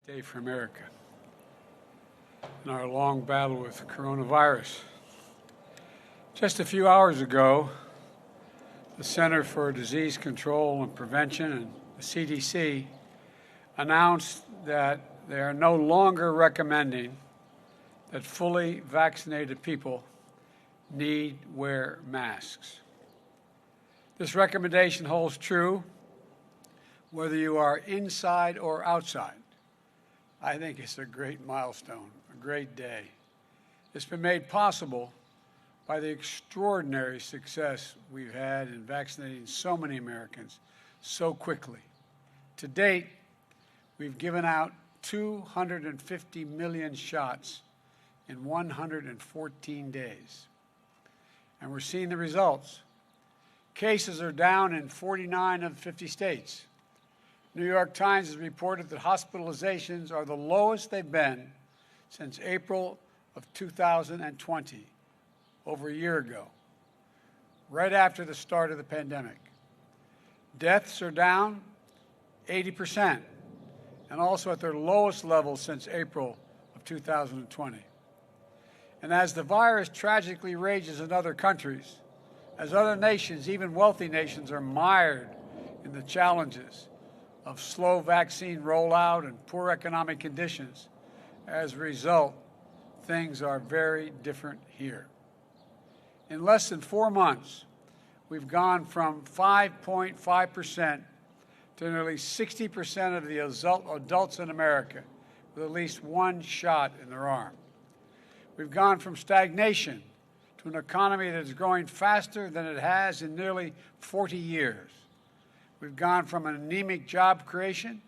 Day for America in our long battle with coronavirus. Just a few hours ago, the Center for Disease Control and Prevention and the CDC announced that they are no longer recommending that fully vaccinated people need wear masks. This recommendation holds true whether you are inside or outside. I think it's a great milestone, a great day. It's been made possible by the extraordinary success we've had in vaccinating so many Americans so quickly. To date, we've given out 250 million shots in 114 days. And we're seeing the results. Cases are down in 49 of 50 states. New York Times has reported that hospitalizations are the lowest they've been since April of 2020, over a year ago, right after the start of the pandemic. Deaths are down 80%, and also at their lowest level since April of 2020. And as the virus tragically rages in other countries, as other nations, even wealthy nations, are mired in the challenges of slow vaccine rollout and poor economic conditions, as a result, things are very different here. In less than 4 months, we've gone from 5.5% to nearly 60% of the adults in America with at least one shot in their arm. We've gone from stagnation to an economy that is growing faster than it has in nearly 40 years. We've gone from an anemic job creation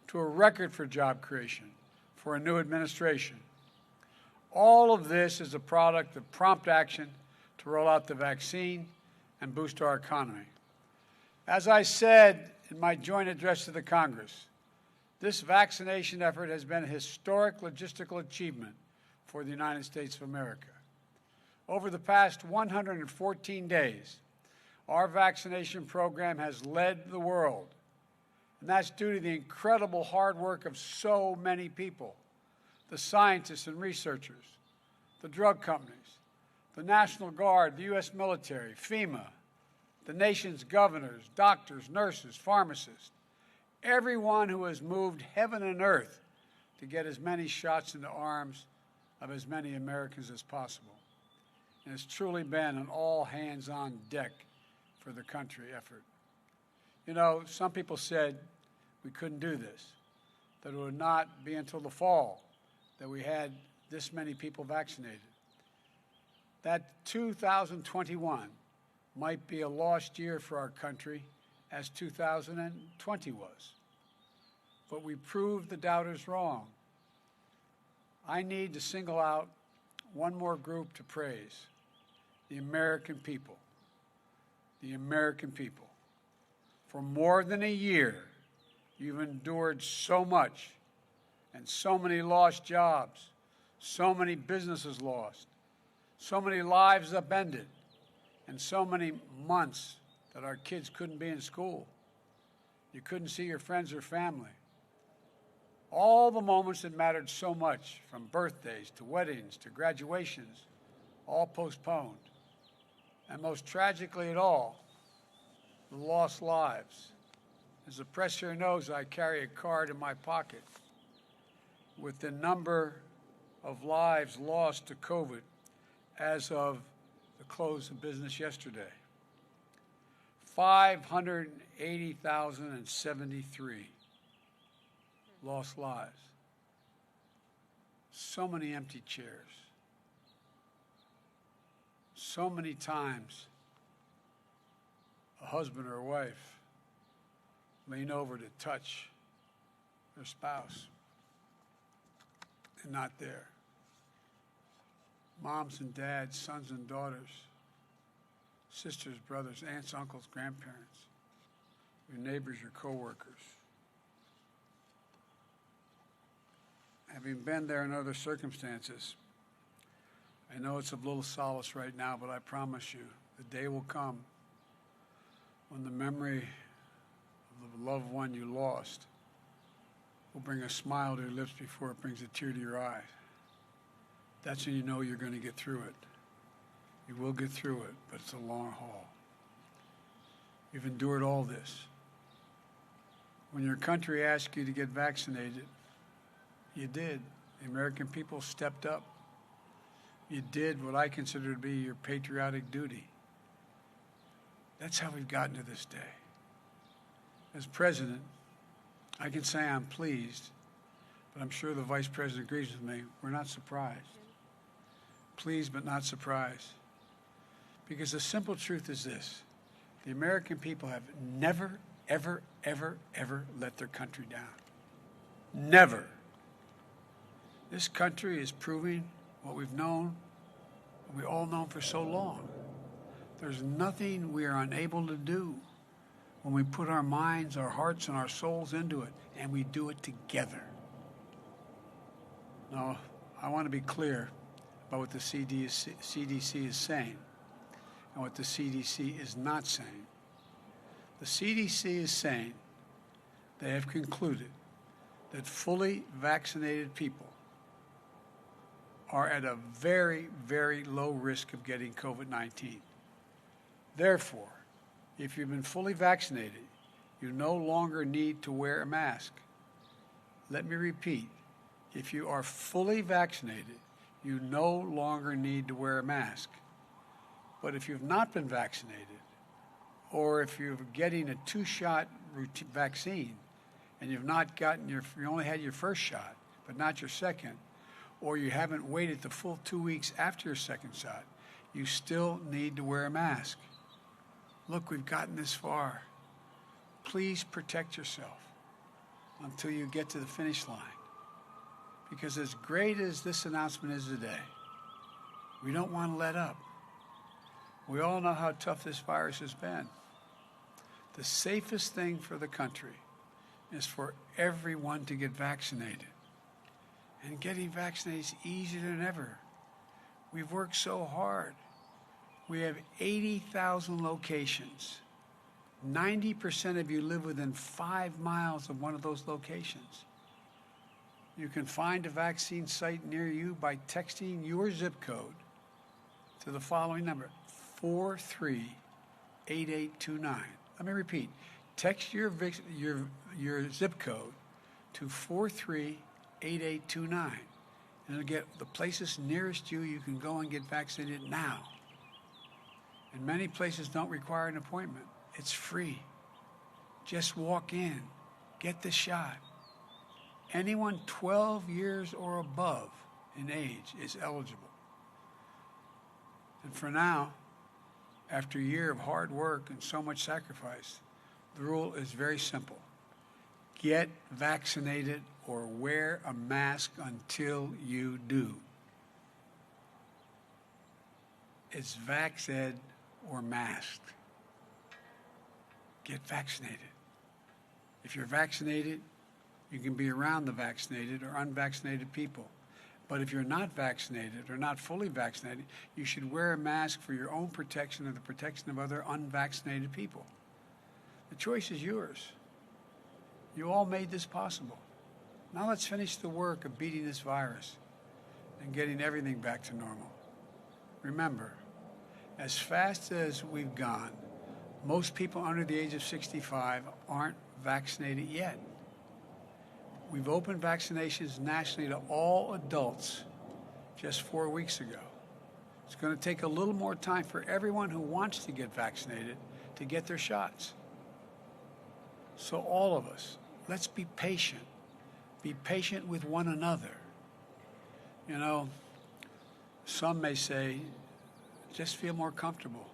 to a record for job creation for a new administration. All of this is a product of prompt action to roll out the vaccine and boost our economy. As I said in my joint address to the Congress, this vaccination effort has been a historic logistical achievement for the United States of America. Over the past 114 days, our vaccination program has led the world, and that's due to the incredible hard work of so many people, the scientists and researchers, the drug companies, the National Guard, the U.S. military, FEMA, the nation's governors, doctors, nurses, pharmacists, everyone who has moved heaven and earth to get as many shots in the arms of as many Americans as possible. And it's truly been an all-hands-on-deck for the country effort. You know, some people said we couldn't do this, that it would not be until the fall that we had this many people vaccinated. That 2021 might be a lost year for our country, as 2020 was. But we proved the doubters wrong. I need to single out one more group to praise: the American people. The American people. For more than a year, you've endured so much, and so many lost jobs, so many businesses lost, so many lives upended, and so many months that our kids couldn't be in school. You couldn't see your friends or family. All the moments that mattered so much, from birthdays to weddings to graduations, all postponed. And most tragically at all, the lost lives. As the press here knows, I carry a card in my pocket with the number of lives lost to COVID as of the close of business yesterday. 580,073 lost lives. So many empty chairs. So many times a husband or a wife lean over to touch their spouse and not there. Moms and dads, sons and daughters, sisters, brothers, aunts, uncles, grandparents, your neighbors, your coworkers. Having been there in other circumstances, I know it's of little solace right now, but I promise you, the day will come when the memory of the loved one you lost will bring a smile to your lips before it brings a tear to your eyes. That's when you know you're going to get through it. You will get through it, but it's a long haul. You've endured all this. When your country asked you to get vaccinated, you did. The American people stepped up. You did what I consider to be your patriotic duty. That's how we've gotten to this day. As president, I can say I'm pleased, but I'm sure the vice president agrees with me. We're not surprised. Pleased but not surprised. Because the simple truth is this. The American people have never, ever, ever, ever let their country down. Never. This country is proving what we've known, what we all known for so long. There's nothing we are unable to do when we put our minds, our hearts, and our souls into it, and we do it together. Now, I want to be clear about what the CDC is saying and what the CDC is not saying. The CDC is saying they have concluded that fully vaccinated people are at a very, very low risk of getting COVID-19. Therefore, if you've been fully vaccinated, you no longer need to wear a mask. Let me repeat, if you are fully vaccinated, you no longer need to wear a mask. But if you've not been vaccinated, or if you're getting a 2-shot vaccine and you've not gotten you only had your first shot, but not your second, or you haven't waited the full 2 weeks after your second shot, you still need to wear a mask. Look, we've gotten this far. Please protect yourself until you get to the finish line. Because as great as this announcement is today, we don't want to let up. We all know how tough this virus has been. The safest thing for the country is for everyone to get vaccinated. And getting vaccinated is easier than ever. We've worked so hard. We have 80,000 locations. 90% of you live within 5 miles of one of those locations. You can find a vaccine site near you by texting your zip code to the following number, 438829. Let me repeat. Text your zip code to 438829, and it'll get the places nearest you. You can go and get vaccinated now. And many places don't require an appointment. It's free. Just walk in, get the shot. Anyone 12 years or above in age is eligible. And for now, after a year of hard work and so much sacrifice, the rule is very simple. Get vaccinated or wear a mask until you do. It's vax-ed or masked. Get vaccinated. If you're vaccinated, you can be around the vaccinated or unvaccinated people. But if you're not vaccinated or not fully vaccinated, you should wear a mask for your own protection and the protection of other unvaccinated people. The choice is yours. You all made this possible. Now let's finish the work of beating this virus and getting everything back to normal. Remember, as fast as we've gone, most people under the age of 65 aren't vaccinated yet. We've opened vaccinations nationally to all adults just 4 weeks ago. It's going to take a little more time for everyone who wants to get vaccinated to get their shots. So all of us, let's be patient. Be patient with one another. You know, some may say, just feel more comfortable.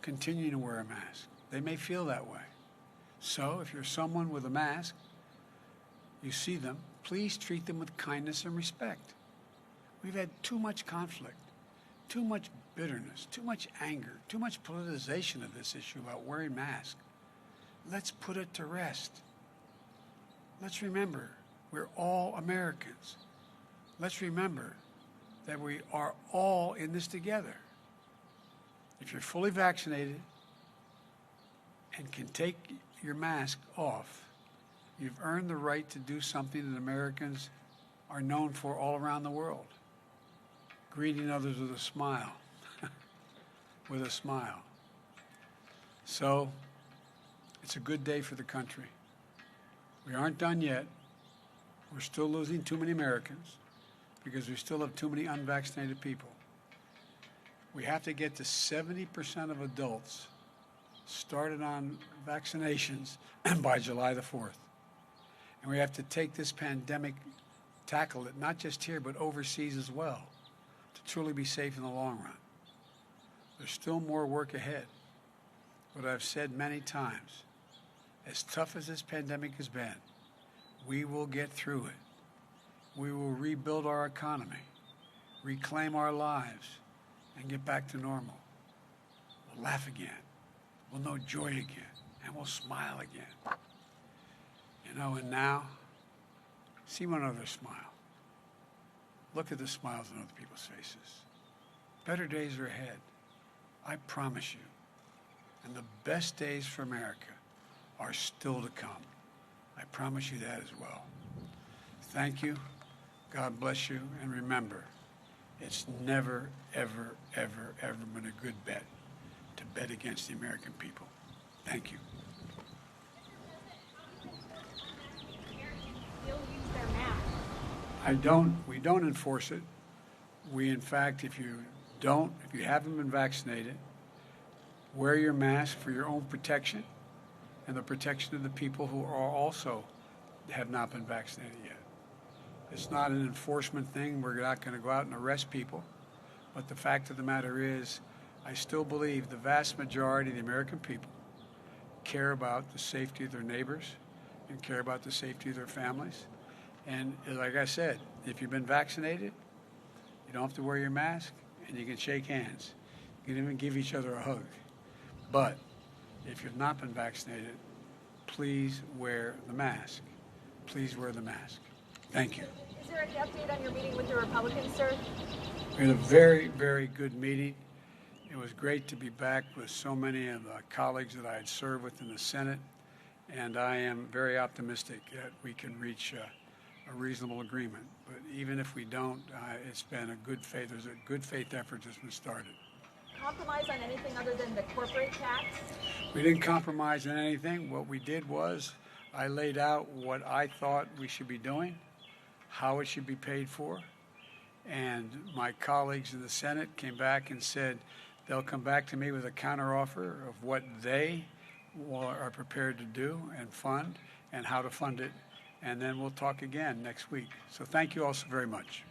Continue to wear a mask. They may feel that way. So if you're someone with a mask, you see them, please treat them with kindness and respect. We've had too much conflict, too much bitterness, too much anger, too much politicization of this issue about wearing masks. Let's put it to rest. Let's remember, we're all Americans. Let's remember that we are all in this together. If you're fully vaccinated and can take your mask off, You've earned the right to do something that Americans are known for all around the world. Greeting others with a smile. With a smile. So, it's a good day for the country. We aren't done yet. We're still losing too many Americans because we still have too many unvaccinated people. We have to get to 70% of adults started on vaccinations by July the 4th. And we have to take this pandemic, tackle it, not just here, but overseas as well, to truly be safe in the long run. There's still more work ahead. But I've said many times, as tough as this pandemic has been, we will get through it. We will rebuild our economy, reclaim our lives, and get back to normal. We'll laugh again. We'll know joy again. And we'll smile again. You know, and now, see one another smile. Look at the smiles on other people's faces. Better days are ahead. I promise you. And the best days for America are still to come. I promise you that as well. Thank you. God bless you. And remember, it's never, ever, ever, ever been a good bet to bet against the American people. Thank you. We don't enforce it. We, in fact, if you haven't been vaccinated, wear your mask for your own protection and the protection of the people who are also have not been vaccinated yet. It's not an enforcement thing. We're not going to go out and arrest people. But the fact of the matter is, I still believe the vast majority of the American people care about the safety of their neighbors and care about the safety of their families. And like I said, if you've been vaccinated, you don't have to wear your mask and you can shake hands. You can even give each other a hug. But if you've not been vaccinated, please wear the mask. Please wear the mask. Thank you. Is there any update on your meeting with the Republicans, sir? We had a very, very good meeting. It was great to be back with so many of the colleagues that I had served with in the Senate, and I am very optimistic that we can reach a reasonable agreement. But even if we don't, it's been a good faith. There's a good faith effort that's been started. Compromise on anything other than the corporate tax? We didn't compromise on anything. What we did was I laid out what I thought we should be doing, how it should be paid for, and my colleagues in the Senate came back and said they'll come back to me with a counteroffer of what they are prepared to do and fund and how to fund it, and then we'll talk again next week. So thank you all so very much.